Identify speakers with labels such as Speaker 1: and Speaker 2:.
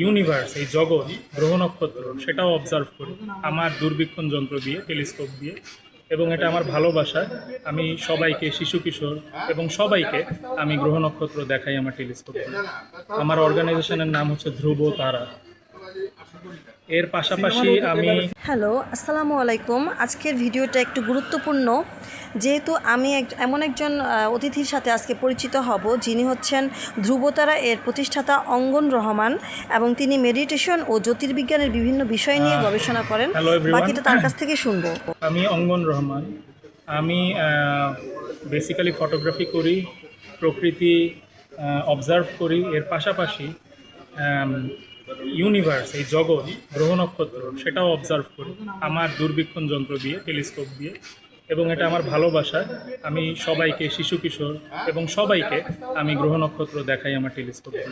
Speaker 1: Universe, এই জগৎ, গ্রহ নক্ষত্র, সেটাও অবজার্ভ করি আমার দূরবীক্ষণ যন্ত্র দিয়ে, টেলিস্কোপ দিয়ে। এবং এটা আমার ভালোবাসা। আমি সবাইকে, শিশু কিশোর এবং সবাইকে আমি গ্রহ নক্ষত্র দেখাই আমার টেলিস্কোপ দিয়ে। আমার অর্গানাইজেশনের নাম হচ্ছে ধ্রুব তারা। এর পাশাপাশি আমি
Speaker 2: হ্যালো, আসসালামু আলাইকুম। আজকের ভিডিওটা একটু গুরুত্বপূর্ণ, যেহেতু আমি এমন একজন অতিথির সাথে আজকে পরিচিত হব যিনি হচ্ছেন ধ্রুবতারা এর প্রতিষ্ঠাতা অঙ্গন রহমান, এবং তিনি মেডিটেশন ও জ্যোতির্বিজ্ঞানের বিভিন্ন বিষয় নিয়ে গবেষণা করেন।
Speaker 1: হ্যালো এভরিওয়ান,
Speaker 2: বাকিটা তার কাছ থেকে শুনবো।
Speaker 1: আমি অঙ্গন রহমান। আমি বেসিক্যালি ফটোগ্রাফি করি, প্রকৃতি অবজার্ভ করি। এর পাশাপাশি ইউনিভার্স, এই জগৎ, গ্রহ নক্ষত্র, সেটাও অবজার্ভ করি আমার দূরবীক্ষণ যন্ত্র দিয়ে, টেলিস্কোপ দিয়ে। এবং এটা আমার ভালোবাসা। আমি সবাইকে, শিশু কিশোর এবং সবাইকে আমি গ্রহ নক্ষত্র দেখাই আমার টেলিস্কোপ দিয়ে।